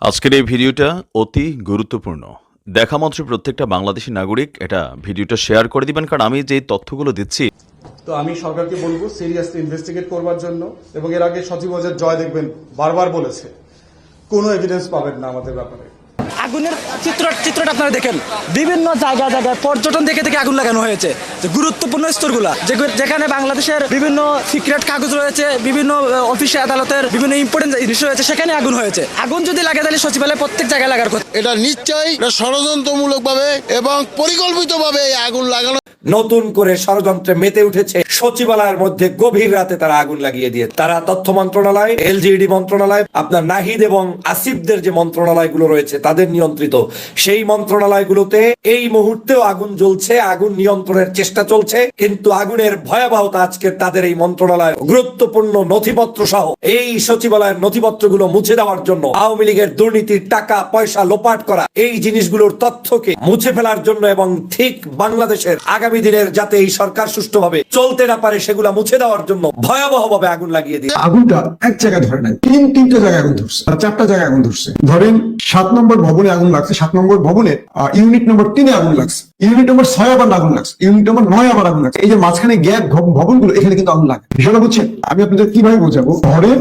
আজকের এই ভিডিওটা অতি গুরুত্বপূর্ণ। দেখা মাত্র প্রত্যেকটা বাংলাদেশী নাগরিক এটা ভিডিওটা শেয়ার করে দিবেন, কারণ আমি যে তথ্যগুলো দিচ্ছি। তো আমি সরকারকে বলবো সিরিয়াসলি ইনভেস্টিগেট করবার জন্য, এবং এর আগে সচিব ওয়াজেদ জয় দেখবেন বারবার বলেছে কোনো এভিডেন্স পাবেন না আমাদের ব্যাপারে। আগুনের চিত্রটা আপনারা দেখেন, বিভিন্ন জায়গায় পর্যটন থেকে আগুন লাগানো হয়েছে। যে গুরুত্বপূর্ণ স্তরগুলা যেখানে বাংলাদেশের বিভিন্ন সিক্রেট কাগজ রয়েছে, বিভিন্ন অফিসে আদালতের বিভিন্ন ইম্পর্টেন্ট ইস্যু রয়েছে, সেখানে আগুন হয়েছে। আগুন যদি লাগে তাহলে সচিবালয় প্রত্যেক জায়গায় লাগার কথা। এটা নিশ্চয়ই ষড়যন্ত্রমূলক ভাবে এবং পরিকল্পিতভাবে আগুন লাগানো। নতুন করে ষড়যন্ত্রে মেতে উঠেছে সচিবালয়ের মধ্যে। গভীর রাতে তারা আগুন লাগিয়ে দিয়ে, তারা তথ্য মন্ত্রণালয়, এলজিইডি মন্ত্রণালয়, আপনার নাহিদ এবং আসিফদের যে মন্ত্রণালয়গুলো রয়েছে তাদের নিয়ন্ত্রিত সেই মন্ত্রণালয়গুলোতে এই মুহূর্তেও আগুন জ্বলছে, আগুন নিয়ন্ত্রণের চেষ্টা চলছে। কিন্তু আগুনের ভয়াবহতা আজকে তাদের এই মন্ত্রণালয় গুরুত্বপূর্ণ নথিপত্র সহ এই সচিবালয়ের নথিপত্রগুলো মুছে দেওয়ার জন্য, আওয়ামী লীগের দুর্নীতির টাকা পয়সা লোপাট করা এই জিনিসগুলোর তথ্যকে মুছে ফেলার জন্য, এবং ঠিক বাংলাদেশের আগামী দিনের যাতে এই সরকার সুষ্ঠুভাবে চলতে না পারে সেগুলা মুছে দেওয়ার জন্য ভয়াবহভাবে আগুন লাগিয়ে দিয়ে। আগুনটা এক জায়গায় ধরে নাই, তিনটা জায়গায় আগুন ধরছে, 4টা জায়গায় আগুন ধরছে। ধরেন 7 নম্বর ভবনে আগুন লাগছে, 7 নম্বর ভবনে ইউনিট নম্বর 3-এ আগুন লাগছে, ইউনিট নম্বর 6 আবার আগুন লাগছে, ইউনিট নম্বর 9 আবার আগুন লাগছে। এই যে মাঝখানে গ্যাপ ভবনগুলো, এখানে কিন্তু আগুন লাগে। বিষয়টা বুঝছেন? আমি আপনাদের কিভাবে বোঝাবো? ধরেন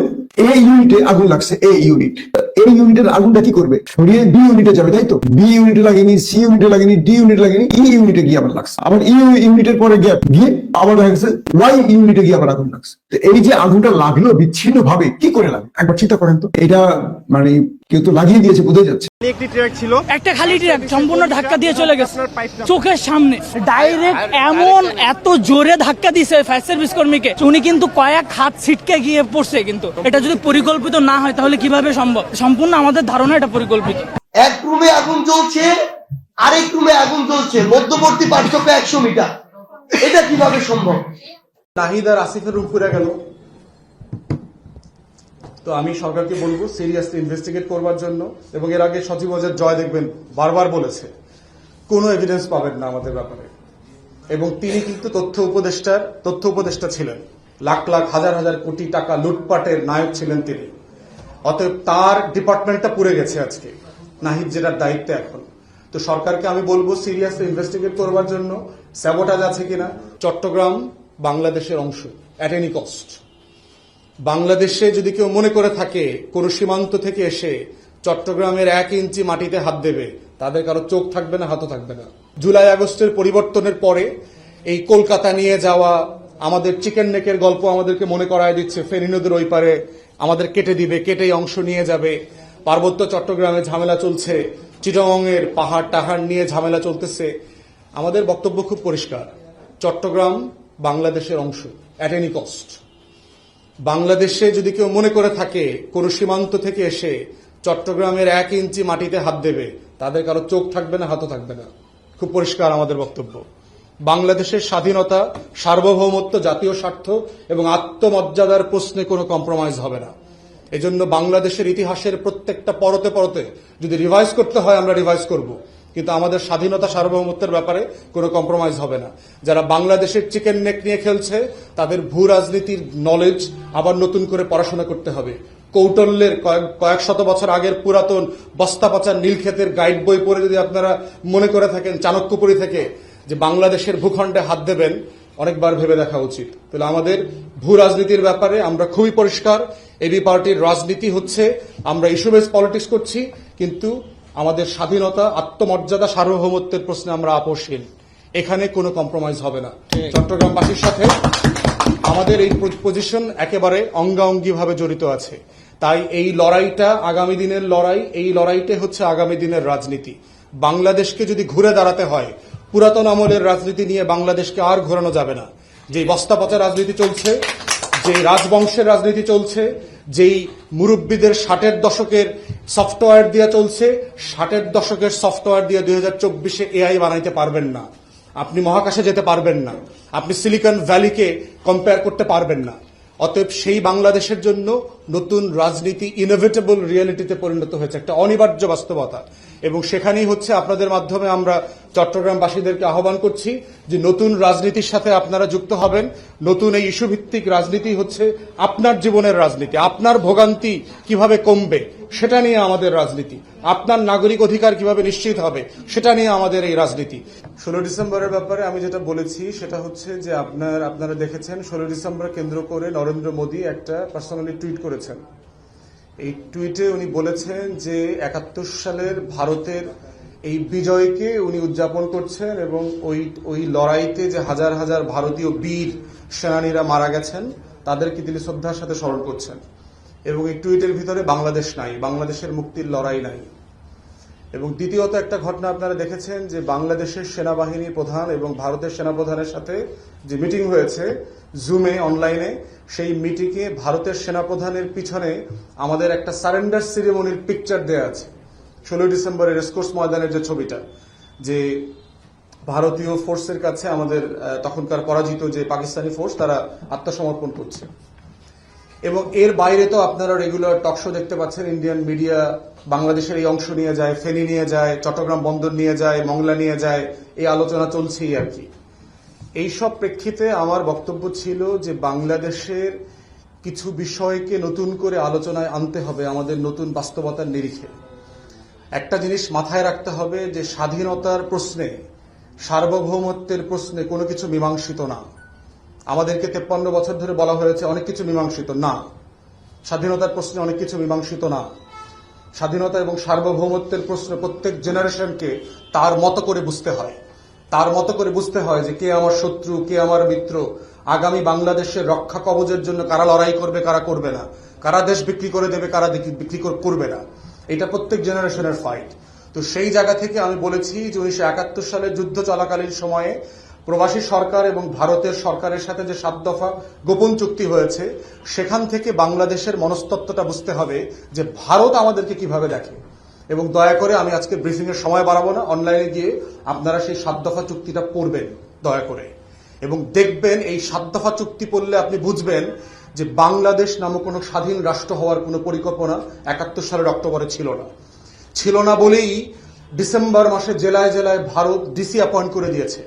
এই ইউনিটে আগুন লাগছে, এই ইউনিটের আগুনটা কি করবে? সরিয়ে বি ইউনিটে যাবে, তাই তো? বি ইউনিটে লাগেনি, সি ইউনিটে লাগেনি, ডি ইউনিটে লাগেনি, ই ইউনিটে গিয়ে আবার লাগছে। আবার ই ইউনিটের পরে গ্যাপ গিয়ে আবার দেখা গেছে ওয়াই ইউনিটে গিয়ে আবার আগুন লাগছে। তো এই যে আগুনটা লাগলো বিচ্ছিন্ন ভাবে, কি করে লাগে একবার চিন্তা করেন তো। এটা মানে কেউ তো লাগিয়ে দিয়েছে, বোঝা যাচ্ছে। একটি ট্রাক ছিল, একটা খালি ট্রাক সম্পূর্ণ ধাক্কা দিয়ে চলে গেছে চোখের সামনে। ডাইরেক্ট এমন এত জোরে ধাক্কা দিয়েছে ফায়ার সার্ভিস কর্মীকে, উনি কিন্তু কয়েক হাত ছিটকে গিয়ে পড়ছে। কিন্তু এটা যদি পরিকল্পিত না হয় তাহলে কিভাবে সম্ভব? সম্পূর্ণ আমাদের ধারণা এটা পরিকল্পিত। এক রুমে আগুন জ্বলছে, আরেক রুমে আগুন জ্বলছে, মধ্যবর্তী পার্থক্য 100 মিটার। এটা কিভাবে সম্ভব? নাহিদ আর আসিফের রুম পুড়ে গেল। তো আমি সরকারকে বলবো সিরিয়াসলি ইনভেস্টিগেট করবার জন্য, এবং এর আগে সচিব ওয়াজেদ জয় দেখবেন বারবার বলেছে কোনো এভিডেন্স পাবেন না আমাদের ব্যাপারে। এবং তিনি কিন্তু তথ্য উপদেষ্টা ছিলেন, লাখ লাখ হাজার হাজার কোটি টাকা লুটপাটের নায়ক ছিলেন তিনি। অতএব তার ডিপার্টমেন্টটা পুড়ে গেছে আজকে, নাহিদ যেটার দায়িত্বে এখন। তো সরকারকে আমি বলবো সিরিয়াসলি ইনভেস্টিগেট করবার জন্য স্যাবোটাজ আছে কিনা। চট্টগ্রাম বাংলাদেশের অংশ অ্যাট এনি কস্ট। বাংলাদেশে যদি কেউ মনে করে থাকে কোন সীমান্ত থেকে এসে চট্টগ্রামের 1 ইঞ্চি মাটিতে হাত দেবে, তাদের কারো চোখ থাকবে না, হাতও থাকবে না। জুলাই আগস্টের পরিবর্তনের পরে এই কলকাতা নিয়ে যাওয়া আমাদের চিকেন নেকের গল্প আমাদেরকে মনে করায় দিচ্ছে। ফেনী নদীর ওই পারে আমাদের কেটে দিবে, কেটেই অংশ নিয়ে যাবে। পার্বত্য চট্টগ্রামে ঝামেলা চলছে, চিটাগংয়ের পাহাড় টাহাড় নিয়ে ঝামেলা চলতেছে। আমাদের বক্তব্য খুব পরিষ্কার, চট্টগ্রাম বাংলাদেশের অংশ অ্যাট এনি কস্ট। বাংলাদেশে যদি কেউ মনে করে থাকে কোন সীমান্ত থেকে এসে চট্টগ্রামের 1 ইঞ্চি মাটিতে হাত দেবে, তাদের কারো চোখ থাকবে না, হাতও থাকবে না। খুব পরিষ্কার আমাদের বক্তব্য। বাংলাদেশের স্বাধীনতা, সার্বভৌমত্ব, জাতীয় স্বার্থ এবং আত্মমর্যাদার প্রশ্নে কোনো কম্প্রোমাইজ হবে না। এজন্য বাংলাদেশের ইতিহাসের প্রত্যেকটা পরতে পরতে যদি রিভাইজ করতে হয় আমরা রিভাইজ করব, কিন্তু আমাদের স্বাধীনতা সার্বভৌমত্বের ব্যাপারে কোনো কম্প্রোমাইজ হবে না। যারা বাংলাদেশের চিকেন নেক নিয়ে খেলছে তাদের ভূ রাজনীতির নলেজ আবার নতুন করে পড়াশোনা করতে হবে। কৌটল্যের কয়েক শত বছর আগের পুরাতন বস্তা পচা নীলক্ষেতের গাইড বই পড়ে যদি আপনারা মনে করে থাকেন চাণক্যপুরী থেকে যে বাংলাদেশের ভূখণ্ডে হাত দেবেন, অনেকবার ভেবে দেখা উচিত। তাহলে আমাদের ভূ রাজনীতির ব্যাপারে আমরা খুবই পরিষ্কার। এবি পার্টির রাজনীতি হচ্ছে আমরা ইস্যু বেস পলিটিক্স করছি, কিন্তু আমাদের স্বাধীনতা, আত্মমর্যাদা, সার্বভৌমত্বের প্রশ্নে আমরা আপোষহীন। এখানে কোনো কম্প্রোমাইজ হবে না। চট্টগ্রামবাসীর সাথে আমাদের এই পজিশন একেবারে অঙ্গাঅঙ্গিভাবে জড়িত আছে। তাই এই লড়াইটা আগামী দিনের লড়াই, এই লড়াইটা হচ্ছে আগামী দিনের রাজনীতি। বাংলাদেশকে যদি ঘুরে দাঁড়াতে হয়, পুরাতন আমলের রাজনীতি নিয়ে বাংলাদেশকে আর ঘোরানো যাবে না। যেই বস্তা পচা রাজনীতি চলছে, যেই রাজবংশের রাজনীতি চলছে, যেই মুরব্বীদের 60-এর দশকের সফটওয়্যার দিয়ে চলছে, 60-এর দশকের সফটওয়্যার দিয়ে 2024-এ এআই বানাইতে পারবেন না। আপনি মহাকাশে যেতে পারবেন না, আপনি সিলিকন ভ্যালিকে কম্পেয়ার করতে পারবেন না। অতএব সেই বাংলাদেশের জন্য নতুন রাজনীতি ইনোভেটেবল রিয়েলিটিতে পরিণত হয়েছে, একটা অনিবার্য বাস্তবতা। এবং সেখানেই হচ্ছে আপনাদের মাধ্যমে আমরা চট্টগ্রামবাসীদেরকে আহ্বান করছি যে নতুন রাজনীতির সাথে আপনারা যুক্ত হবেন। নতুন এই ইস্যু ভিত্তিক রাজনীতি হচ্ছে আপনার জীবনের রাজনীতি। আপনার ভোগান্তি কিভাবে কমবে, সেটা নিয়ে আমাদের রাজনীতি। আপনার নাগরিক অধিকার কিভাবে নিশ্চিত হবে সেটা নিয়ে আমাদের এই রাজনীতি। 16 ডিসেম্বরের ব্যাপারে আমি যেটা বলেছি সেটা হচ্ছে যে আপনারা দেখেছেন 16 ডিসেম্বর কেন্দ্র করে নরেন্দ্র মোদী একটা পার্সোনালি টুইট করেছেন। এই টুইটে উনি বলেছেন যে 71 সালের ভারতের এই বিজয়কে উনি উদযাপন করছেন এবং ওই লড়াইতে যে হাজার হাজার ভারতীয় বীর সেনানীরা মারা গেছেন তাদেরকে তিনি শ্রদ্ধার সাথে স্মরণ করছেন। এবং এই টুইটের ভিতরে বাংলাদেশ নাই, বাংলাদেশের মুক্তির লড়াই নাই। এবং দ্বিতীয়ত একটা ঘটনা আপনারা দেখেছেন যে বাংলাদেশের সেনাবাহিনী প্রধান এবং ভারতের সেনাপ্রধানের সাথে যে মিটিং হয়েছে জুমে অনলাইনে, সেই মিটিংয়ে ভারতের সেনাপ্রধানের পিছনে আমাদের একটা সারেন্ডার সেরিমনির পিকচার দেয়া আছে। 16 ডিসেম্বরের রেসকোর্স ময়দানের যে ছবিটা, যে ভারতীয় ফোর্সের কাছে আমাদের তখনকার পরাজিত যে পাকিস্তানি ফোর্স তারা আত্মসমর্পণ করছে। এবং এর বাইরে তো আপনারা রেগুলার টকশো দেখতে পাচ্ছেন, ইন্ডিয়ান মিডিয়া বাংলাদেশের এই অংশ নিয়ে যায়, ফেনী নিয়ে যায়, চট্টগ্রাম বন্দর নিয়ে যায়, মংলা নিয়ে যায়, এই আলোচনা চলছেই আর কি। এইসব প্রেক্ষিতে আমার বক্তব্য ছিল যে বাংলাদেশের কিছু বিষয়কে নতুন করে আলোচনায় আনতে হবে আমাদের নতুন বাস্তবতার নিরিখে। একটা জিনিস মাথায় রাখতে হবে যে স্বাধীনতার প্রশ্নে, সার্বভৌমত্বের প্রশ্নে কোনো কিছু মীমাংসিত না। আমাদেরকে 53 বছর ধরে বলা হয়েছে অনেক কিছু মীমাংসিত না, স্বাধীনতার প্রশ্নে অনেক কিছু মীমাংসিত না। স্বাধীনতা এবং সার্বভৌমত্বের প্রশ্নে প্রত্যেক জেনারেশনকে তার মতো করে বুঝতে হয়, তার মতো করে বুঝতে হয় যে কে আমার শত্রু, কে আমার মিত্র, আগামী বাংলাদেশের রক্ষা কবচের জন্য কারা লড়াই করবে, কারা করবে না, কারা দেশ বিক্রি করে দেবে, কারা বিক্রি করবে না। এটা প্রত্যেক জেনারেশনের ফাইট। তো সেই জায়গা থেকে আমি বলেছি যে 1971 সালের যুদ্ধ চলাকালীন সময়ে প্রবাসী সরকার এবং ভারতের সরকারের সাথে যে 7 দফা গোপন চুক্তি হয়েছে, সেখান থেকে বাংলাদেশের মনস্তত্ত্বটা বুঝতে হবে যে ভারত আমাদেরকে কিভাবে দেখে। এবং দয়া করে আমি আজকে ব্রিফিং এর সময় বাড়াবো না, অনলাইনে গিয়ে আপনারা সেই 7 দফা চুক্তিটা পড়বেন দয়া করে, এবং দেখবেন এই 7 দফা চুক্তি পড়লে আপনি বুঝবেন যে বাংলাদেশ নামক কোনো স্বাধীন রাষ্ট্র হওয়ার কোনো পরিকল্পনা 71 সালের অক্টোবরে ছিল না বলেই ডিসেম্বর মাসে জেলায় জেলায় ভারত ডিসি অ্যাপয়েন্ট করে দিয়েছে।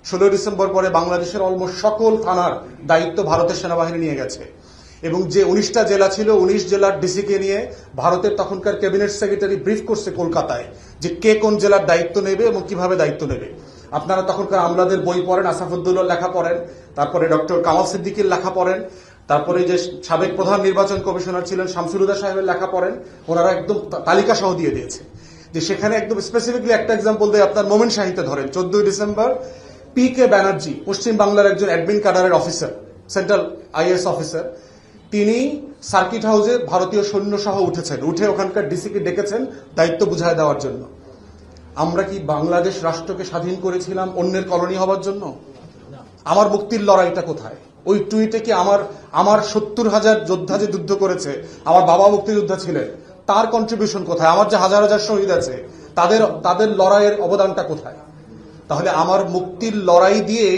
16 ডিসেম্বর পরে বাংলাদেশের অলমোস্ট সকল থানার দায়িত্ব ভারতের সেনাবাহিনী নিয়ে গেছে। এবং যে 19টা জেলা ছিল, 19 জেলার ডিসিকে নিয়ে ভারতের তখনকার ক্যাবিনেট সেক্রেটারি ব্রিফ করছে কলকাতায় যে কে কোন জেলার দায়িত্ব নেবে এবং কিভাবে দায়িত্ব নেবে। আপনারা তখনকার আমলাদের বই পড়েন, আসাফুদ্দৌলার লেখা পড়েন, তারপরে ডক্টর কামাল সিদ্দিকীর লেখা পড়েন, তারপরে যে সাবেক প্রধান নির্বাচন কমিশনার ছিলেন শামসুল হুদা সাহেবের লেখা পড়েন। ওনারা একদম তালিকা সহ দিয়ে দিয়েছে যে সেখানে একদম স্পেসিফিকলি একটা এক্সাম্পল দেয়, আপনার মোমেন শাহিতে ধরেন 14 ডিসেম্বর PK ব্যানার্জি, পশ্চিম বাংলার একজন অ্যাডমিন ক্যাডারের অফিসার, সেন্ট্রাল IAS অফিসার, তিনি সার্কিট হাউসে ভারতীয় সৈন্য সহ উঠে ওখানকার ডিসিকে ডেকেছেন দায়িত্ব বুঝায় দেওয়ার জন্য। আমরা কি বাংলাদেশ রাষ্ট্রকে স্বাধীন করেছিলাম অন্যের কলোনি হওয়ার জন্য? আমার মুক্তির লড়াইটা কোথায়? ওই টুইটে কি আমার 70,000 যোদ্ধা যে যুদ্ধ করেছে, আমার বাবা মুক্তিযোদ্ধা ছিলেন, তার কন্ট্রিবিউশন কোথায়? আমার যে হাজার হাজার শহীদ আছে তাদের লড়াইয়ের অবদানটা কোথায়? তাহলে আমার মুক্তির লড়াই দিয়ে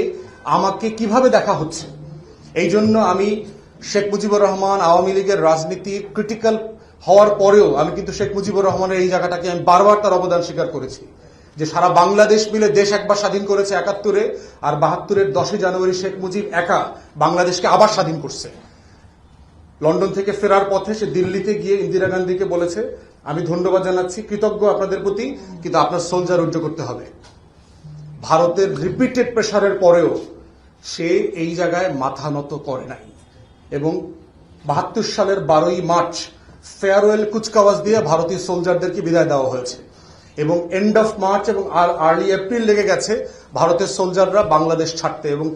আমাকে কিভাবে দেখা হচ্ছে? এই জন্য আমি শেখ মুজিবুর রহমান, আওয়ামী লীগের রাজনীতি ক্রিটিক্যাল হওয়ার পরেও আমি কিন্তু শেখ মুজিবুর রহমানের এই জায়গাটাকে আমি বারবার তার অবদান স্বীকার করেছি যে সারা বাংলাদেশ মিলে দেশ একবার স্বাধীন করেছে 71-এ, আর 72-এর 10 জানুয়ারি শেখ মুজিব একা বাংলাদেশকে আবার স্বাধীন করছে। লন্ডন থেকে ফেরার পথে সে দিল্লিতে গিয়ে ইন্দিরা গান্ধীকে বলেছে, আমি ধন্যবাদ জানাচ্ছি, কৃতজ্ঞ আপনাদের প্রতি, কিন্তু আপনার সোলজার উজ্জ্ব করতে হবে। ভারতের রিপিটেড প্রেসারের পরেও সে এই জায়গায় মাথা নত করে নাই। এবং 72 সালের 12ই মার্চ ফেয়ারওয়েল কুচকাওয়াজ দিয়ে ভারতীয় সোলজারদেরকে বিদায় দেওয়া হয়েছে এবং এন্ড অফ মার্চ এবং আর্লি এপ্রিল লেগে গেছে ভারতের সোলজাররা বাংলাদেশ ছাড়তে। এবং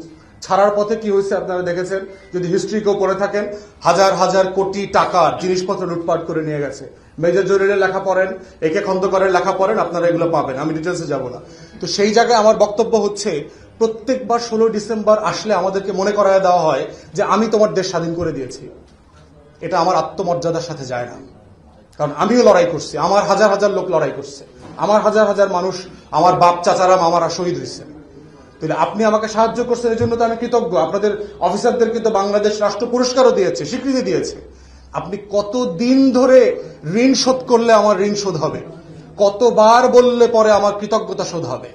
ছাড়ার পথে কি হয়েছে আপনারা দেখেছেন, যদি হিস্ট্রি কেউ পড়ে থাকেন, হাজার হাজার কোটি টাকার জিনিসপত্র লুটপাট করে নিয়ে গেছে। মেজর জরিরের লেখা পড়েন, একে খন্দকারের লেখা পড়েন, আপনারা এগুলো পাবেন, আমি ডিটেলসে যাব না। তো সেই জায়গায় আমার বক্তব্য হচ্ছে, প্রত্যেকবার 16 ডিসেম্বর আসলে আমাদেরকে মনে করায় দেওয়া হয় যে আমি তোমার দেশ স্বাধীন করে দিয়েছি। এটা আমার আত্মমর্যাদার সাথে যায় না, কারণ আমিও লড়াই করছি, আমার হাজার হাজার লোক লড়াই করছে, আমার হাজার হাজার মানুষ, আমার বাপ চাচারা মামারা শহীদ হয়েছে। তাহলে আপনি আমাকে সাহায্য করছেন, এই জন্য তো আমি কৃতজ্ঞ। আপনাদের অফিসারদেরকে তো বাংলাদেশ রাষ্ট্র পুরস্কারও দিয়েছে, স্বীকৃতি দিয়েছে। আপনি কতদিন ধরে ঋণ শোধ করলে আমার ঋণ শোধ হবে, কতবার বললে পরে আমার কৃতজ্ঞতা শোধ হবে?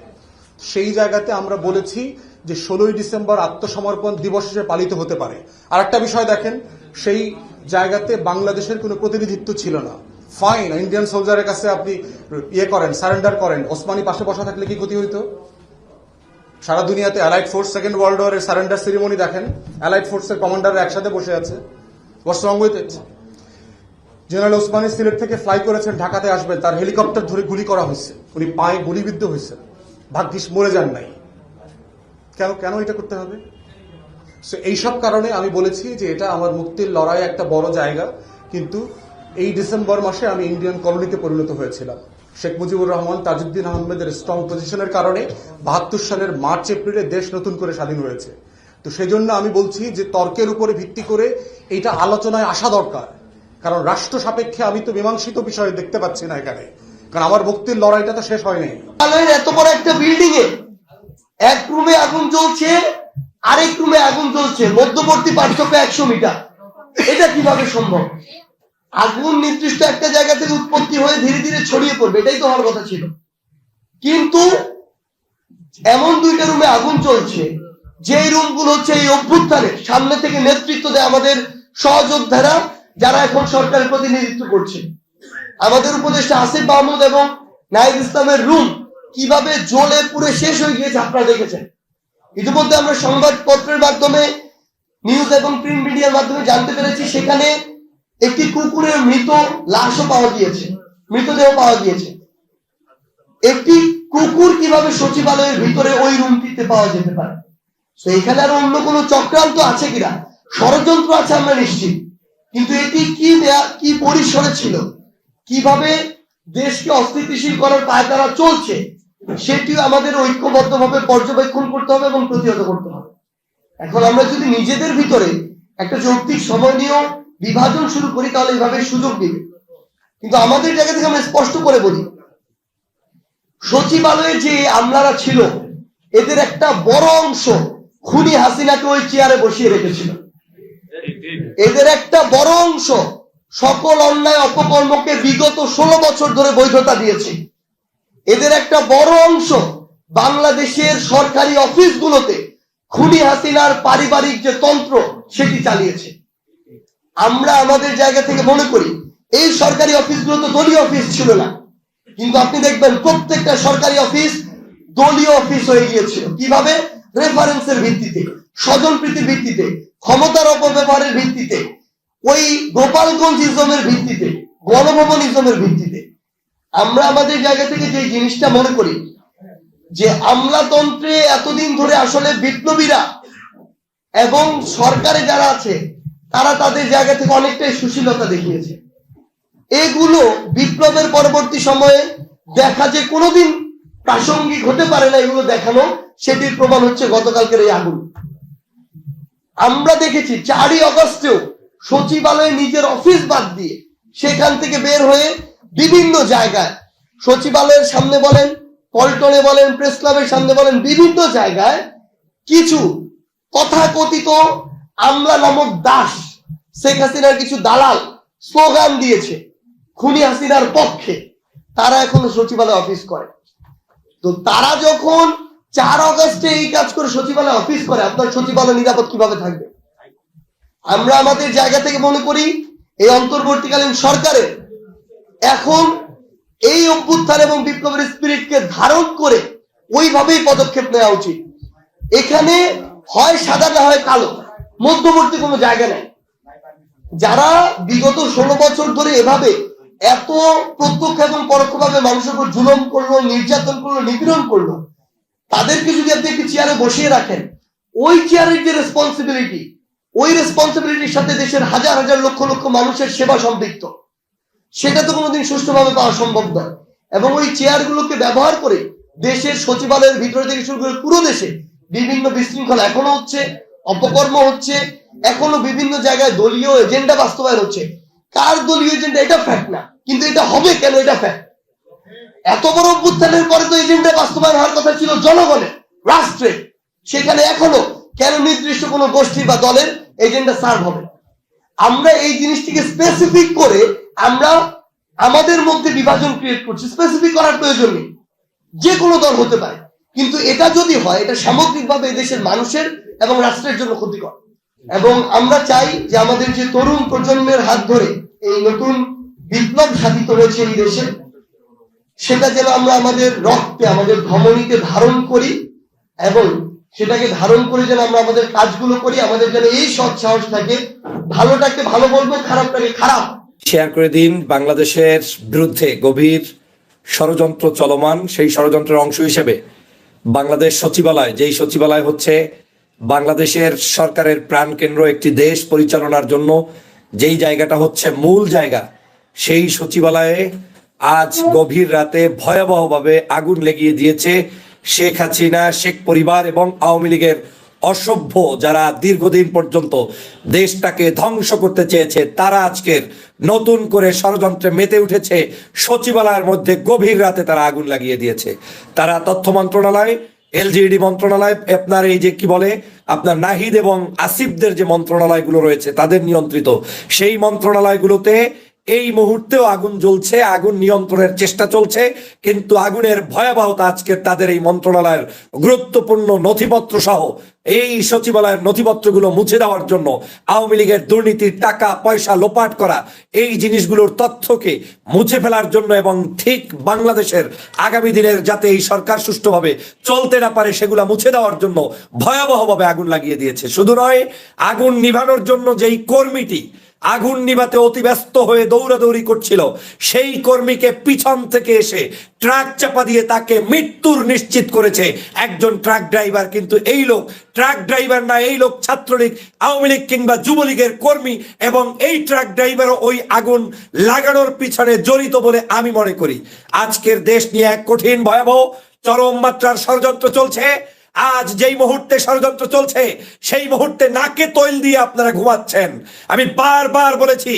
সেই জায়গাতে আমরা বলেছি যে 16 ডিসেম্বর আত্মসমর্পণ দিবস হিসেবে পালিত হতে পারে। আর একটা বিষয় দেখেন, সেই জায়গাতে বাংলাদেশের কোনো প্রতিনিধিত্ব ছিল না। ফাইন, ইন্ডিয়ান সোলজারের কাছে আপনি করেন, সারেন্ডার করেন, ওসমানী পাশে বসা থাকলে কি ক্ষতি হইতো? সারা দুনিয়াতে অ্যালাইড ফোর্স সেকেন্ড ওয়ার্ল্ড ওয়ারের সারেন্ডার সেরিমনি দেখেন, অ্যালাইড ফোর্সের কমান্ডাররা একসাথে বসে আছে। What's wrong with it? General Osmani Sylhet থেকে ফ্লাই করেছেন, ঢাকাতে আসবেন, তার হেলিকপ্টার ধরে গুলি করা হয়েছে, উনি পায়ে গুলিবিদ্ধ হয়েছেন, ভাগ্যিস মরে যান নাই। কেন এটা করতে হবে? এইসব কারণে আমি বলেছি যে এটা আমার মুক্তির লড়াই একটা বড় জায়গা, কিন্তু এই ডিসেম্বর মাসে আমি ইন্ডিয়ান কলোনিতে পরিণত হয়েছিলাম। শেখ মুজিবুর রহমান, তাজউদ্দিন আহমেদের স্ট্রং পজিশনের কারণে 72 সালের মার্চ এপ্রিলে দেশ নতুন করে স্বাধীন হয়েছে। তো সেজন্য আমি বলছি যে তর্কের উপরে ভিত্তি করে এটা আলোচনায় আসা দরকার, কারণ রাষ্ট্র সাপেক্ষে আমি তো মীমাংসিত বিষয় দেখতে পাচ্ছি না এখানে, কারণ আমার মুক্তির লড়াইটা তো শেষ হয় নাই। এত বড় একটা বিল্ডিং এ এক রুমে আগুন জ্বলছে, আরেক রুমে আগুন জ্বলছে, মধ্যবর্তী পার্থক্য 100 মিটার। এটা কিভাবে সম্ভব? আগুন নির্দিষ্ট একটা জায়গা থেকে উৎপত্তি হয়ে ধীরে ধীরে ছড়িয়ে পড়বে, এটাই তো হওয়ার কথা ছিল। কিন্তু এমন দুইটা রুমে আগুন চলছে, যে রুমগুলো হচ্ছে এই অভ্যুত্থানের সামনে থেকে নেতৃত্ব দেয় আমাদের সহযোদ্ধারা, যারা এখন সরকারের প্রতিনিধিত্ব করছে। আমাদের উপদেষ্টা আসিফ মাহমুদ এবং নাহিদ ইসলামের রুম কিভাবে জ্বলে পুড়ে শেষ হয়ে গিয়েছে আপনারা দেখেছেন। ইতিমধ্যে আমরা সংবাদপত্রের মাধ্যমে, নিউজ এবং প্রিন্ট মিডিয়ার মাধ্যমে জানতে পেরেছি সেখানে একটি কুকুরের মৃত লাশও পাওয়া গিয়েছে, মৃতদেহ পাওয়া গিয়েছে। একটি কুকুর কিভাবে সচিবালয়ের ভিতরে ওই রুমটিতে পাওয়া যেতে পারে? তো এখানে আর অন্য কোনো চক্রান্ত আছে কিনা, ষড়যন্ত্র আছে আমরা নিশ্চিত, কিন্তু এটি কি পরিসরে ছিল, কিভাবে দেশকে অস্থিতিশীল করার পায়তারা চলছে, সেটিও আমাদের ঐক্যবদ্ধভাবে পর্যবেক্ষণ করতে হবে এবং প্রতিহত করতে হবে। এখন আমরা যদি নিজেদের ভিতরে একটা যৌক্তিক সময় নিয়েও বিভাজন শুরু করি, তাহলে এইভাবে সুযোগ দিবে। কিন্তু আমাদের জায়গা থেকে আমরা স্পষ্ট করে বলি, সচিবালয়ে যে আমলারা ছিল, এদের একটা বড় অংশ খুনি হাসিনাকে ওই চেয়ারে বসিয়ে রেখেছিল। এদের একটা বড় অংশ সকল অন্যায় অপকর্মকে বিগত 16 বছর ধরে বৈধতা দিয়েছে। এদের একটা বড় অংশ বাংলাদেশের সরকারি অফিসগুলোতে খুনি হাসিনার পারিবারিক যে তন্ত্র, সেটি চালিয়েছে। আমরা আমাদের জায়গা থেকে মনে করি এই সরকারি অফিসগুলো তো দলীয় অফিস ছিল না, কিন্তু আপনি দেখবেন প্রত্যেকটা সরকারি অফিস দলীয় অফিস হয়ে গিয়েছিল। কিভাবে? রেফারেন্সের ভিত্তিতে, স্বজনপ্রীতির ভিত্তিতে, ক্ষমতার অপব্যবহারের ভিত্তিতে, ওই গোপালগঞ্জ ইজমের ভিত্তিতে, গণভবন ইজমের ভিত্তিতে। আমরা আমাদের জায়গা থেকে যে জিনিসটা মনে করি যে আমলাতন্ত্রে এতদিন ধরে আসলে বিপ্লবীরা এবং সরকারে যারা আছে তারা তাদের জায়গা থেকে অনেকটাই সুশীলতা দেখিয়েছে। এগুলো বিপ্লবের পরবর্তী সময়ে দেখা যে কোনোদিন প্রাসঙ্গিক হতে পারে না, এগুলো দেখানো, সেটির প্রমাণ হচ্ছে গতকালকের এই আগুন। আমরা দেখেছি 4ই আগস্টেও সচিবালয়ে নিজের অফিস বাদ দিয়ে সেখান থেকে বের হয়ে বিভিন্ন জায়গায়, সচিবালয়ের সামনে বলেন, পল্টনে বলেন, প্রেস ক্লাবের সামনে বলেন, বিভিন্ন জায়গায় কিছু তথাকথিত আমলা নামক দাস, শেখ হাসিনার কিছু দালাল স্লোগান দিয়েছে খুনি হাসিনার পক্ষে। তারা এখন সচিবালয় অফিস করে। তো তারা যখন 4 আগস্টে এই কাজ করে সচিবালয় অফিস করে, আপনার সচিবালয় নিরাপদ কিভাবে থাকবে? আমরা আমাদের জায়গা থেকে মনে করি এই অন্তর্বর্তীকালীন সরকারের এখন এই অভ্যুত্থান এবং বিপ্লবের স্পিরিটকে ধারণ করে ওইভাবেই পদক্ষেপ নেওয়া উচিত। এখানে হয় সাদা না হয় কালো, মধ্যবর্তী কোনো জায়গা নেই। যারা বিগত 16 বছর ধরে এভাবে এত প্রত্যক্ষ এবং পরোক্ষভাবে মানুষের উপর জুলুম করলো, নির্যাতন করলো, নিপীড়ন করলো, তাদেরকে যদি আপনি একটি চেয়ারে বসিয়ে রাখেন, ওই চেয়ারের যে রেসপন্সিবিলিটি, ওই রেসপন্সিবিলিটির সাথে দেশের হাজার হাজার লক্ষ লক্ষ মানুষের সেবা সম্পৃক্ত, সেটা তো কোনোদিন সুষ্ঠুভাবে পাওয়া সম্ভব নয়। এবং ওই চেয়ারগুলোকে ব্যবহার করে দেশের সচিবালয়ের ভিতরে থেকে শুরু করে পুরো দেশে বিভিন্ন বিশৃঙ্খলা এখনো হচ্ছে, অপকর্ম হচ্ছে, এখনো বিভিন্ন জায়গায় দলীয় এজেন্ডা বাস্তবায়ন হচ্ছে। কার দলীয় এজেন্ডা এটা ফ্যাক্ট না, কিন্তু এটা হবে কেন এটা ফ্যাক্ট। এত বড় অভ্যুত্থানের পরে তো এজেন্ডা বাস্তবায়ন হওয়ার কথা ছিল জনগণের, রাষ্ট্রের, সেখানে এখনো কেন নির্দিষ্ট কোনো গোষ্ঠী বা দলের এজেন্ডা সার্ভ হবে? আমরা এই জিনিসটিকে স্পেসিফিক করে আমরা আমাদের মধ্যে বিভাজন ক্রিয়েট করছি। স্পেসিফিক করার প্রয়োজন নেই, যে কোনো দল হতে পারে, কিন্তু এটা যদি হয় এটা সামগ্রিকভাবে দেশের মানুষের এবং রাষ্ট্রের জন্য ক্ষতিকর। এবং আমরা চাই যে আমাদের যে তরুণ প্রজন্মের হাত ধরে এই নতুন বিপ্লব সাধিত হয়েছে এই দেশে, সেটা যেন আমরা আমাদের রক্তে, আমাদের ধমনীতে ধারণ করি, এবং সেটাকে ধারণ করে যেন আমরা আমাদের কাজগুলো করি। আমাদের যেন এই সৎ সাহস থাকে, ভালোটাকে ভালো বলবো, খারাপটাকে খারাপ। শেয়ার করে দিন। বাংলাদেশের বিরুদ্ধে গভীর ষড়যন্ত্র চলমান, সেই ষড়যন্ত্রের অংশ হিসেবে বাংলাদেশ সচিবালয়, যেই সচিবালয় হচ্ছে বাংলাদেশের সরকারের প্রাণকেন্দ্র, একটি দেশ পরিচালনার জন্য যেই জায়গাটা হচ্ছে মূল জায়গা, সেই সচিবালয়ে আজ গভীর রাতে ভয়াবহভাবে আগুন লেগিয়ে দিয়েছে শেখ হাসিনা, শেখ পরিবার এবং আওয়ামী লীগের অসভ্য যারা দীর্ঘদিন পর্যন্ত দেশটাকে ধ্বংস করতে চেয়েছে। তারা আজকের নতুন করে ষড়যন্ত্রে মেতে উঠেছে। সচিবালয়ের মধ্যে গভীর রাতে তারা আগুন লাগিয়ে দিয়েছে। তারা তথ্য মন্ত্রণালয়, এলজিইডি মন্ত্রণালয়, আপনার এই যে কি বলে আপনার নাহিদ এবং আসিফদের যে মন্ত্রণালয়গুলো রয়েছে তাদের নিয়ন্ত্রিত সেই মন্ত্রণালয়গুলোতে এই মুহূর্তেও আগুন জ্বলছে, আগুন নিয়ন্ত্রণের চেষ্টা চলছে, কিন্তু আগুনের ভয়াবহতা আজকে তাদের এই মন্ত্রণালয়ের গুরুত্বপূর্ণ নথিপত্র সহ এই সচিবালয়ের নথিপত্রগুলো মুছে দেওয়ার জন্য আওয়ামী লীগের দুর্নীতির টাকা পয়সা লোপাট করা এই জিনিসগুলোর তথ্যকে মুছে ফেলার জন্য এবং ঠিক বাংলাদেশের আগামী দিনের যাতে এই সরকার সুষ্ঠুভাবে চলতে না পারে সেগুলো মুছে দেওয়ার জন্য ভয়াবহভাবে আগুন লাগিয়ে দিয়েছে। শুধু নয়, আগুন নিভানোর জন্য যেই কর্মীটি আগুন নিভাতে অতি ব্যস্ত হয়ে দৌড়াদৌড়ি করছিল, সেই কর্মীকে পিছন থেকে এসে ট্রাক চাপা দিয়ে তাকে মৃত্যুর নিশ্চিত করেছে একজন ট্রাক ড্রাইভার। কিন্তু এই লোক ট্রাক ড্রাইভার না, এই লোক ছাত্রলীগ, আওয়ামী লীগ কিংবা যুবলীগের কর্মী, এবং এই ট্রাক ড্রাইভারও ওই আগুন লাগানোর পিছনে জড়িত বলে আমি মনে করি। আজকের দেশ নিয়ে এক কঠিন ভয়াবহ চরম মাত্রার ষড়যন্ত্র চলছে। আজ যেই মুহূর্তে ষড়যন্ত্র চলছে সেই মুহূর্তে নাকে তৈল দিয়ে আপনারা ঘুমাচ্ছেন। আমি বারবার বলেছি,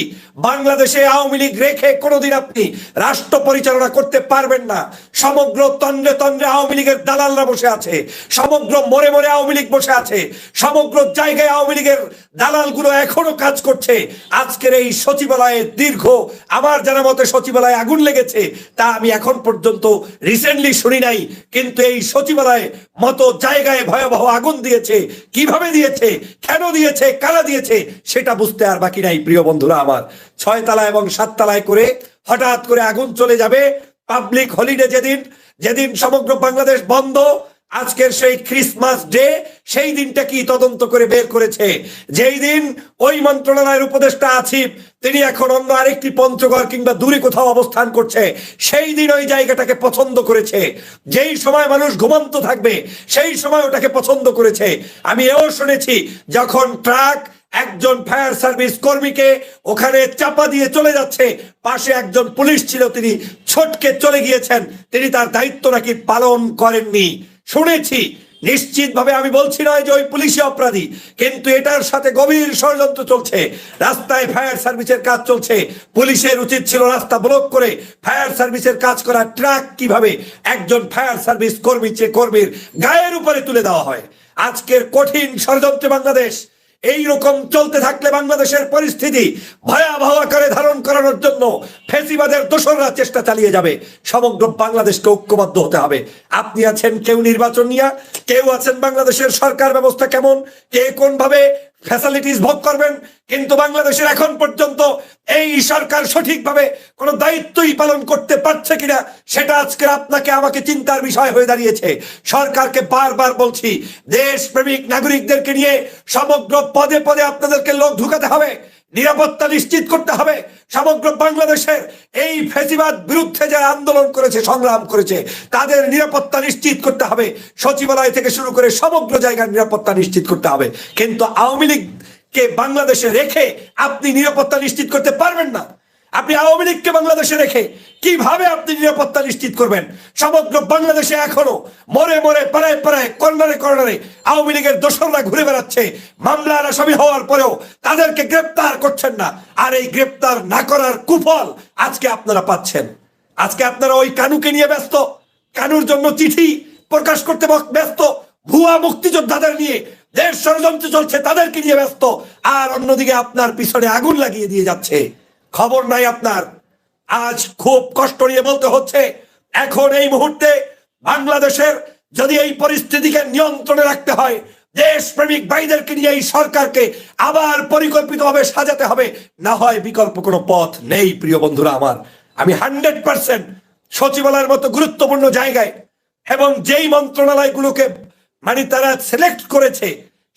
বাংলাদেশে আওয়ামী লীগ রেখে কোনোদিন আপনি রাষ্ট্র পরিচালনা করতে পারবেন না। সমগ্র তন্দ্রে তন্দ্রে আওয়ামী লীগের দালালরা বসে আছে, সমগ্র মোড়ে মোড়ে আওয়ামী লীগ বসে আছে, সমগ্র জায়গায় আওয়ামী লীগের দালালগুলো এখনো কাজ করছে। আজকের এই সচিবালয়ে দীর্ঘ, আমার জানা মতে সচিবালয়ে আগুন লেগেছে তা আমি এখন পর্যন্ত রিসেন্টলি শুনি নাই, কিন্তু এই সচিবালয়ে মতো জায়গায় ভয়াবহ আগুন দিয়েছে। কিভাবে দিয়েছে, কেন দিয়েছে, কারা দিয়েছে সেটা বুঝতে আর বাকি নাই। প্রিয় বন্ধুরা আমার, 6 তলা এবং 7 তলায় করে হঠাৎ করে আগুন চলে যাবে। পাবলিক হলিডে যেদিন সমগ্র বাংলাদেশ বন্ধ, আজকের সেই ক্রিসমাস ডে, সেই দিনটা কি তদন্ত করে বের করেছে। যেই দিন ওই মন্ত্রণালয়ের উপদেষ্টা আসিফ তিনি এখন অন্য আরেকটি পঞ্চগড় কিংবা দূরে কোথাও অবস্থান করছে, সেই দিন ওই জায়গাটাকে পছন্দ করেছে। যেই সময় মানুষ ঘুমন্ত থাকবে সেই সময় ওটাকে পছন্দ করেছে। আমি এও শুনেছি যখন ট্রাক একজন ফায়ার সার্ভিস কর্মীকে ওখানে চাপা দিয়ে চলে যাচ্ছে, পাশে একজন পুলিশ ছিল, তিনি ছটকে চলে গিয়েছেন, তিনি তার দায়িত্ব নাকি পালন করেননি। শুনেছি, নিশ্চিতভাবে আমি বলছি নয় যে ওই পুলিশই অপরাধী, কিন্তু এটার সাথে গভীর ষড়যন্ত্র চলছে। রাস্তায় ফায়ার সার্ভিসের কাজ চলছে, পুলিশের উচিত ছিল রাস্তা ব্লক করে ফায়ার সার্ভিসের কাজ করা। ট্রাক কিভাবে একজন ফায়ার সার্ভিস কর্মীর গায়ের উপরে তুলে দেওয়া হয়। আজকের কঠিন ষড়যন্ত্রে বাংলাদেশ এই রকম চলতে থাকলে বাংলাদেশের পরিস্থিতি ভয়াবহ আকারে ধারণ করানোর জন্য ফ্যাসিবাদের দোসররা চেষ্টা চালিয়ে যাবে। সমগ্র বাংলাদেশকে ঐক্যবদ্ধ হতে হবে। আপনি আছেন কেউ নির্বাচন নিয়ে, কেউ আছেন বাংলাদেশের সরকার ব্যবস্থা কেমন, কে কোন ভাবে ফ্যাসিলিটিস ভোগ করবেন, কিন্তু বাংলাদেশের এখন পর্যন্ত এই সরকার সঠিকভাবে কোনো দায়িত্বই পালন করতে পারছে কিনা সেটা আজকে আপনাকে আমাকে চিন্তার বিষয় হয়ে দাঁড়িয়েছে। সরকারকে বারবার বলছি, দেশপ্রেমিক নাগরিকদেরকে নিয়ে সমগ্র পদে পদে আপনাদেরকে লোক ঢুকাতে হবে, নিরাপত্তা নিশ্চিত করতে হবে। সমগ্র বাংলাদেশের এই ফ্যাসিবাদ বিরুদ্ধে যারা আন্দোলন করেছে, সংগ্রাম করেছে, তাদের নিরাপত্তা নিশ্চিত করতে হবে। সচিবালয় থেকে শুরু করে সমগ্র জায়গার নিরাপত্তা নিশ্চিত করতে হবে। কিন্তু আওয়ামী লীগকে বাংলাদেশে রেখে আপনি নিরাপত্তা নিশ্চিত করতে পারবেন না। আপনি আওয়ামী লীগকে বাংলাদেশে রেখে কিভাবে আপনি নিরাপত্তা নিশ্চিত করবেন? সমগ্র বাংলাদেশে এখনো মোড়ে মোড়ে, পাড়ায় পাড়ায়, কর্নারে কর্নারে আওয়ামী লীগের দোসররা ঘুরে বেড়াচ্ছে। মামলার আসামি হওয়ার পরেও তাদেরকে গ্রেপ্তার করছেন না। আর এই গ্রেপ্তার না করার কুফল আজকে আপনারা পাচ্ছেন। আজকে আপনারা ওই কানুকে নিয়ে ব্যস্ত, কানুর জন্য চিঠি প্রকাশ করতে ব্যস্ত, ভুয়া মুক্তিযোদ্ধাদের নিয়ে দেশ ষড়যন্ত্র চলছে তাদেরকে নিয়ে ব্যস্ত, আর অন্যদিকে আপনার পিছনে আগুন লাগিয়ে দিয়ে যাচ্ছে। খবর নাই আপনার। আজ খুব কষ্ট নিয়ে বলতে হচ্ছে, এখন এই মুহূর্তে বাংলাদেশের যদি এই পরিস্থিতিকে নিয়ন্ত্রণে রাখতে হয়, দেশপ্রেমিক ভাইদেরকে নিয়ে এই সরকারকে আবার পরিকল্পিতভাবে সাজাতে হবে, না হয় বিকল্প কোনো পথ নেই। প্রিয় বন্ধুরা আমার, আমি 100% সচিবালয়ের মতো গুরুত্বপূর্ণ জায়গায় এবং যেই মন্ত্রণালয়গুলোকে মানে তারা সিলেক্ট করেছে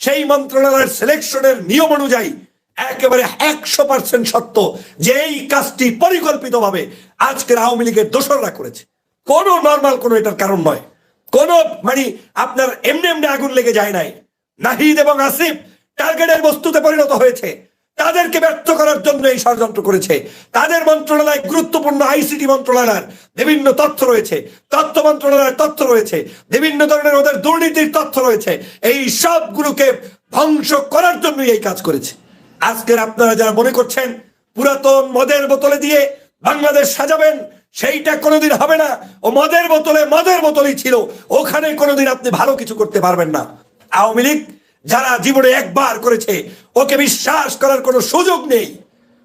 সেই মন্ত্রণালয়ের সিলেকশনের নিয়ম অনুযায়ী একেবারে 100% সত্য যে এই কাজটি পরিকল্পিতভাবে আজকের আওয়ামী লীগের দোসররা করেছে। কোনো নর্মাল কোনো এটার কারণ নয়, কোনো মানে আপনার এমনি এমনি আগুন লেগে যায় নাই। নাহিদ এবং আসিফ টার্গেটের বস্তুতে পরিণত হয়েছে, তাদেরকে ব্যর্থ করার জন্য এই ষড়যন্ত্র করেছে। তাদের মন্ত্রণালয় গুরুত্বপূর্ণ আইসিটি মন্ত্রণালয়ের বিভিন্ন তথ্য রয়েছে, তথ্য মন্ত্রণালয়ের তথ্য রয়েছে, বিভিন্ন ধরনের ওদের দুর্নীতির তথ্য রয়েছে। এই সবগুলোকে ধ্বংস করার জন্যই এই কাজ করেছে। আজকের আপনারা যারা মনে করছেন পুরাতন মদের বোতলে দিয়ে বাংলাদেশ সাজাবেন, সেইটা কোনোদিন হবে না। ও মদের বোতলই ছিল, ওখানে কোনোদিন আপনি ভালো কিছু করতে পারবেন না। আওয়ামী লীগ যারা জীবনে একবার করেছে ওকে বিশ্বাস করার কোনো সুযোগ নেই।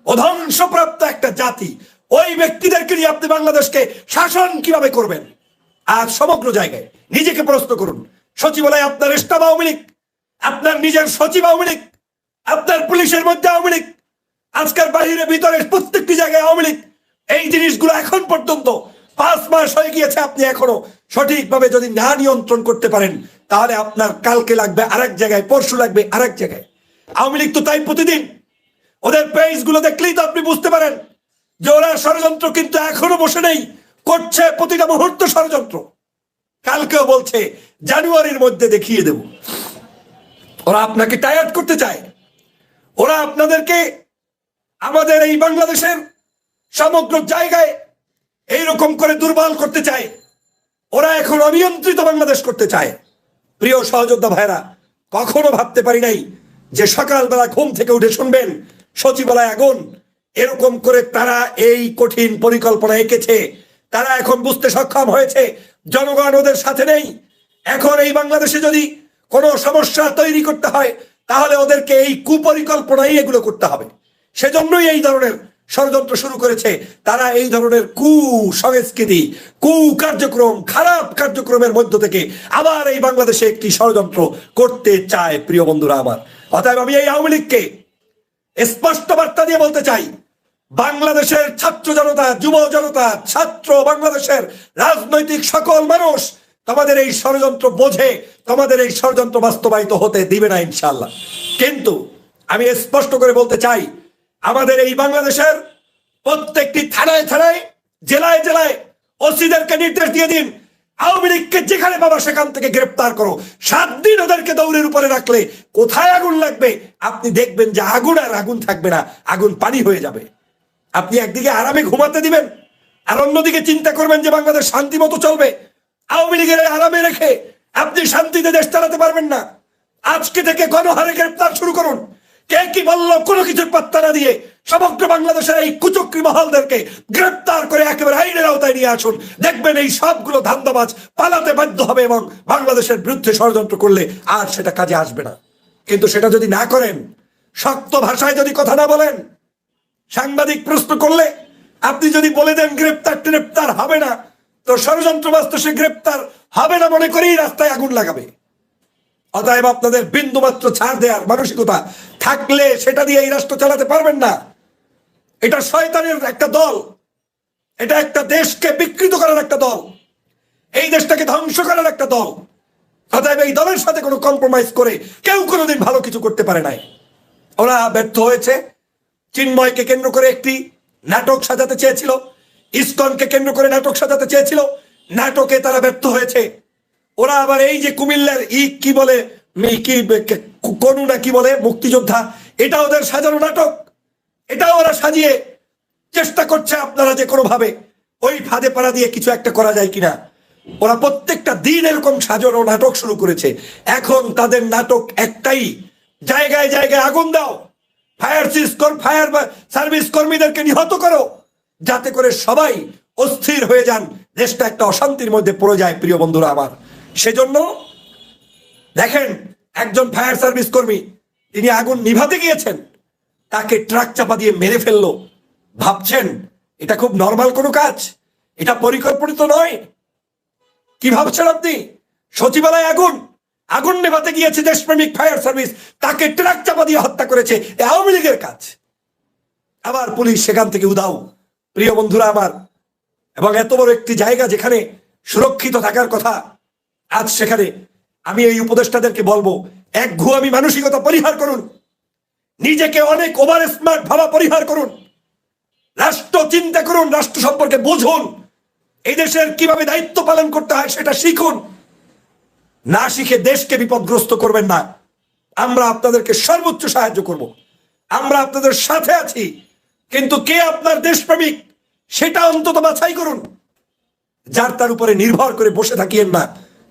ও ধ্বংসপ্রাপ্ত একটা জাতি, ওই ব্যক্তিদেরকে নিয়ে আপনি বাংলাদেশকে শাসন কিভাবে করবেন? আজ সমগ্র জায়গায় নিজেকে প্রশ্ন করুন। সচিবালয় আপনার স্টাফ আওয়ামী লীগ, আপনার নিজের সচিব আওয়ামী লীগ, আপনার পুলিশের মধ্যে আওয়ামী লীগ, আজকের বাহিরে ভিতরে প্রত্যেকটি জায়গায় আওয়ামী লীগ। এই জিনিসগুলো এখন পর্যন্ত 5 মাস হয়ে গিয়েছে, আপনি এখনো সঠিকভাবে যদি না নিয়ন্ত্রণ করতে পারেন তাহলে আপনার কালকে লাগবে আরেক জায়গায়, পরশু লাগবে আরেক জায়গায়। আওয়ামী লীগ তো তাই প্রতিদিন, ওদের পেজ গুলো দেখলেই তো আপনি বুঝতে পারেন যে ওরা ষড়যন্ত্র কিন্তু এখনো বসে নেই, করছে প্রতিটা মুহূর্ত ষড়যন্ত্র। কালকেও বলছে জানুয়ারির মধ্যে দেখিয়ে দেব। ওরা আপনাকে টায়ার্ড করতে চায়, ওরা আপনাদেরকে আমাদের এই বাংলাদেশের সমগ্র জায়গায় এইরকম করে দুর্বল করতে চায়। ওরা এখন অনিয়ন্ত্রিত বাংলাদেশ করতে চায়। প্রিয় সহযোদ্ধা ভাইরা, কখনো ভাবতে পারি নাই যে সকালবেলা ঘুম থেকে উঠে শুনবেন সচিবালয় আগুন। এরকম করে তারা এই কঠিন পরিকল্পনা এঁকেছে। তারা এখন বুঝতে সক্ষম হয়েছে জনগণ ওদের সাথে নেই। এখন এই বাংলাদেশে যদি কোনো সমস্যা তৈরি করতে হয় তাহলে ওদেরকে এই কুপরিকল্পনাই এগুলো করতে হবে। সেজন্যই এই ধরনের ষড়যন্ত্র শুরু করেছে তারা। এই ধরনের সংস্কৃতি, কার্যক্রম, খারাপ কার্যক্রমের মধ্য থেকে আবার এই বাংলাদেশে একটি ষড়যন্ত্র করতে চায়। প্রিয় বন্ধুরা আমার, অতএব আমি এই আওয়ামী লীগকে স্পষ্ট বার্তা দিয়ে বলতে চাই, বাংলাদেশের ছাত্র জনতা, যুব জনতা, ছাত্র, বাংলাদেশের রাজনৈতিক সকল মানুষ তোমাদের এই ষড়যন্ত্র বোঝে, তোমাদের এই ষড়যন্ত্র বাস্তবায়িত হতে দিবে না ইনশাআল্লাহ। কিন্তু আমি স্পষ্ট করে বলতে চাই, আমাদের এই বাংলাদেশের প্রত্যেকটি থানায় থানায়, জেলায় জেলায় ওসিদেরকে নির্দেশ দিয়ে দিন, আওয়ামী লীগকে যেখানে পাবা সেখান থেকে গ্রেপ্তার করো। 7 দিন ওদেরকে দৌড়ের উপরে রাখলে কোথায় আগুন লাগবে আপনি দেখবেন যে আগুন আর আগুন থাকবে না, আগুন পানি হয়ে যাবে। আপনি একদিকে আরামে ঘুমাতে দিবেন আর অন্যদিকে চিন্তা করবেন যে বাংলাদেশ শান্তি মতো চলবে। আওয়ামী লীগের আরামে রেখে আপনি শান্তিতে দেশ চালাতে পারবেন না। আজকে থেকে গণহারে গ্রেপ্তার শুরু করুন। কে কি বলল কোনো কিছুর পাত্তা না দিয়ে সমগ্র বাংলাদেশের এই কুচক্রী মহলদেরকে গ্রেপ্তার করে একেবারে আইনের আওতায় নিয়ে আসুন। দেখবেন এই সবগুলো ধান্দাবাজ পালাতে বাধ্য হবে এবং বাংলাদেশের বিরুদ্ধে ষড়যন্ত্র করলে আর সেটা কাজে আসবে না। কিন্তু সেটা যদি না করেন, শক্ত ভাষায় যদি কথা না বলেন, সাংবাদিক প্রশ্ন করলে আপনি যদি বলে দেন গ্রেপ্তার হবে না, তো ষড়যন্ত্রবাজ তো সে গ্রেপ্তার হবে না মনে করেই রাস্তায় আগুন লাগাবে। অতএব আপনাদের বিন্দুমাত্র ছাড় দেওয়ার মানসিকতা থাকলে সেটা দিয়ে এই রাষ্ট্র চালাতে পারবেন না। এটা শয়তানের একটা দল, এটা একটা দেশকে বিকৃত করার একটা দল, এই দেশটাকে ধ্বংস করার একটা দল। অতএব এই দলের সাথে কোনো কম্প্রোমাইজ করে কেউ কোনোদিন ভালো কিছু করতে পারে নাই। ওরা ব্যর্থ হয়েছে। চিন্ময়কে কেন্দ্র করে একটি নাটক সাজাতে চেয়েছিল, ইসকনকে কেন্দ্র করে নাটক সাজাতে চেয়েছিল, নাটকে তারা ব্যর্থ হয়েছে। ওরা আবার এই যে কুমিল্লার কি বলে কোনু না কি বলে মুক্তিযোদ্ধা, এটা ওদের সাজানো নাটক, এটাও ওরা সাজিয়ে চেষ্টা করছে আপনারা যে কোনো ভাবে ওই ফাঁদে পাড়া দিয়ে কিছু একটা করা যায় কিনা। ওরা প্রত্যেকটা দিন এরকম সাজানো নাটক শুরু করেছে। এখন তাদের নাটক একটাই, জায়গায় জায়গায় আগুন দাও, ফায়ার সার্ভিস কর্মীদেরকে নিহত করো, যাতে করে সবাই অস্থির হয়ে যান, দেশটা একটা অশান্তির মধ্যে পড়ে যায়। প্রিয় বন্ধুরা আমার, সেজন্য দেখেন একজন ফায়ার সার্ভিস কর্মী তিনি আগুন নিভাতে গিয়েছেন, তাকে ট্রাক চাপা দিয়ে মেরে ফেললো। ভাবছেন এটা খুব নর্মাল কোনো কাজ? এটা পরিকল্পিত নয়? কি ভাবছেন আপনি? সচিবালয় আগুন, আগুন নেভাতে গিয়েছে দেশপ্রেমিক ফায়ার সার্ভিস, তাকে ট্রাক চাপা দিয়ে হত্যা করেছে, এ আওয়ামী লীগের কাজ। আবার পুলিশ সেখান থেকে উধাও। প্রিয় বন্ধুরা আমার, এবং এত বড় একটি জায়গা যেখানে সুরক্ষিত থাকার কথা, আজ সেখানে আমি এই উপদেষ্টাদেরকে বলবো, এক ঘুয়ামি মানসিকতা পরিহার করুন, নিজেকে অনেক ওভার স্মার্ট ভাবা পরিহার করুন, রাষ্ট্র চিন্তা করুন, রাষ্ট্র সম্পর্কে বুঝুন, এই দেশের কিভাবে দায়িত্ব পালন করতে হয় সেটা শিখুন। না শিখে দেশকে বিপদগ্রস্ত করবেন না। আমরা আপনাদেরকে সর্বোচ্চ সাহায্য করব, আমরা আপনাদের সাথে আছি, কিন্তু কে আপনার দেশপ্রেমিক সেটা অন্তত বাছাই করুন। যার তার উপরে নির্ভর করে বসে থাকিয়েন না।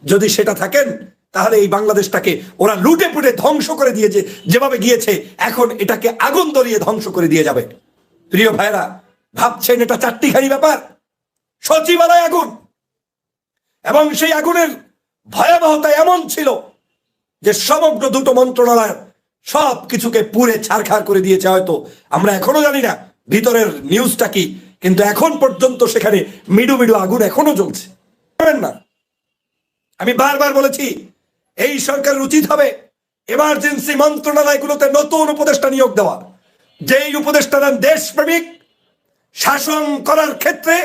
যদি সেটা থাকেন তাহলে এই বাংলাদেশটাকে ওরা লুটে পুটে ধ্বংস করে দিয়েছে, যেভাবে গিয়েছে এখন এটাকে আগুন ধরিয়ে ধ্বংস করে দিয়ে যাবে। প্রিয় ভাইরা, ভাবছেন এটা চারটিখানি ব্যাপার? সচিবালয় আগুন, এবং সেই আগুনের ভয়াবহতা এমন ছিল যে সমগ্র দুটো মন্ত্রণালয় সব কিছুকে পুড়ে ছারখার করে দিয়েছে। হয়তো আমরা এখনো জানি না ভিতরের নিউজটা কি, কিন্তু এখন পর্যন্ত সেখানে মিডু মিডু আগুন এখনো জ্বলছে। না, আমি বারবার বলেছি এই সরকারের উচিত হবে এমার্জেন্সি মন্ত্রণালয়গুলোতে নতুন উপদেষ্টা নিয়োগ দেওয়া, যেই উপদেষ্টারা দেশপ্রেমিক, শাসন করার ক্ষেত্রে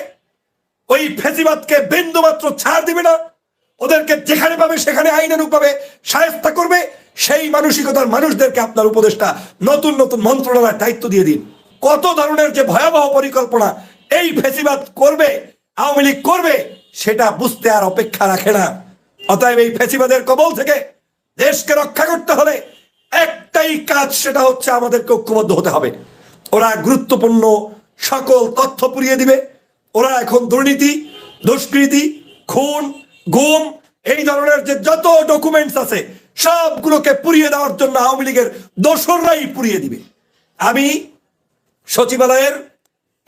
ওই ফেসিবাদকে বিন্দুমাত্র ছাড় দিবে না, ওদেরকে যেখানে পাবে সেখানে আইনানুগভাবে শায়েস্তা করবে, সেই মানসিকতার মানুষদেরকে আপনার উপদেষ্টা নতুন নতুন মন্ত্রণালয়ের দায়িত্ব দিয়ে দিন। কত ধরনের যে ভয়াবহ পরিকল্পনা এই ফেসিবাদ করবে, আওয়ামী লীগ করবে, সেটা বুঝতে আর অপেক্ষা রাখে না। অতএব এই ফেসিবাদের কবল থেকে দেশকে রক্ষা করতে হলে একটাই কাজ, সেটা হচ্ছে আমাদেরকে ঐক্যবদ্ধ হতে হবে। ওরা গুরুত্বপূর্ণ সকল তথ্য পুড়িয়ে দিবে। ওরা এখন দুর্নীতি, দুষ্কৃতি, খুন, গুম, এই ধরনের যে যত ডকুমেন্টস আছে সবগুলোকে পুড়িয়ে দেওয়ার জন্য আওয়ামী লীগের দোসররাই পুড়িয়ে দিবে। আমি সচিবালয়ের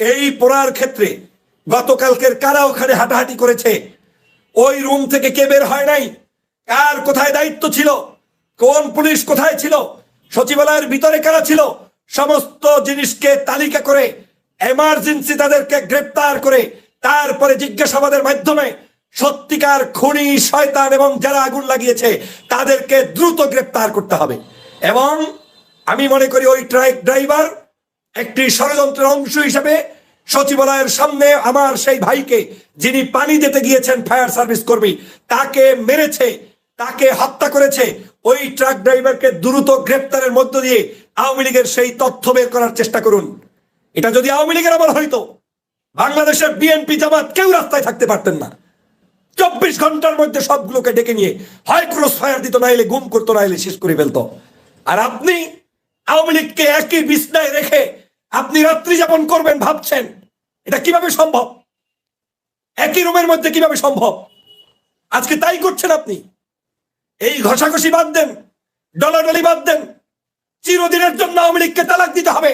এই পোড়ার ক্ষেত্রে গতকালকের কারা ওখানে হাঁটাহাঁটি করেছে, ওই রুম থেকে কে বের হয় নাই, কার কোথায় দায়িত্ব ছিল, কোন পুলিশ কোথায় ছিল, সচিবালয়ের ভিতরে কারা ছিল, সমস্ত জিনিসকে তালিকা করে এমার্জেন্সি তাদেরকে গ্রেপ্তার করে তারপরে জিজ্ঞাসাবাদের মাধ্যমে সত্যিকার খুনি, শয়তান এবং যারা আগুন লাগিয়েছে তাদেরকে দ্রুত গ্রেপ্তার করতে হবে। এবং আমি মনে করি ওই ট্রাক ড্রাইভার একটি ষড়যন্ত্রের অংশ হিসেবে সচিবালয়ের সামনে আমার সেই ভাইকে, যিনি পানি দিতে গিয়েছেন ফায়ার সার্ভিস কর্মী, তাকে মেরেছে, তাকে হত্যা করেছে, ওই ট্রাক ড্রাইভারকে দ্রুত গ্রেপ্তারের মধ্য দিয়ে আওয়ামী লীগের সেই তথ্য বের করার চেষ্টা করুন। এটা যদি আওয়ামী লীগের আমল হইতো, বাংলাদেশের বিএনপি জামাত কেউ রাস্তায় থাকতে পারতেন না। 24 ঘন্টার মধ্যে সবগুলোকে ডেকে নিয়ে হয় ক্রস ফায়ার দিত, নাইলে গুম করতো, নাইলে শেষ করে ফেলতো। আর আপনি আওয়ামী লীগকে একই বিছনায় রেখে আপনি রাত্রি যাপন করবেন ভাবছেন, এটা কিভাবে সম্ভব? একই রুমের মধ্যে কিভাবে সম্ভব? আজকে তাই করছেন আপনি। এই ঘষাঘষি বাদ দেন, ডলাডলি বাদ দেন। চিরদিনের জন্য আওয়ামী লীগকে তালাক দিতে হবে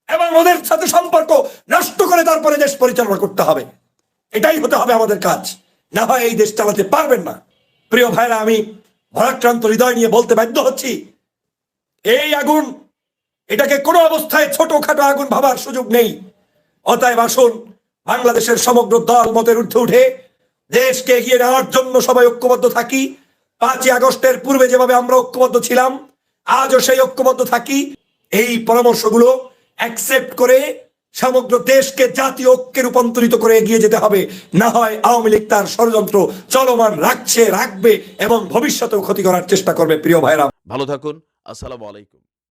এবং ওদের সাথে সম্পর্ক নষ্ট করে তারপরে দেশ পরিচালনা করতে হবে। এটাই হতে হবে আমাদের কাজ, না হয় এই দেশ চালাতে পারবেন না। প্রিয় ভাইরা, আমি ভরাক্রান্ত হৃদয় নিয়ে বলতে বাধ্য হচ্ছি, এই আগুন, এটাকে কোনো অবস্থায় ছোটখাটো আগুন ভাবার সুযোগ নেই। অতএব আসুন বাংলাদেশের সমগ্র দল মতের ঊর্ধ্বে উঠে দেশকে এগিয়ে নেওয়ার জন্য সবাই ঐক্যবদ্ধ থাকি। 5ই আগস্টের পূর্বে যেভাবে আমরা ঐক্যবদ্ধ ছিলাম, আজও সেই ঐক্যবদ্ধ থাকি। এই পরামর্শগুলো অ্যাকসেপ্ট করে সমগ্র দেশকে জাতীয় ঐক্যে রূপান্তরিত করে এগিয়ে যেতে হবে। না হয় আওয়ামী লীগ তার ষড়যন্ত্র চলমান রাখবে এবং ভবিষ্যতেও ক্ষতি করার চেষ্টা করবে। প্রিয় ভাইরা, ভালো থাকুন। আসসালামু আলাইকুম।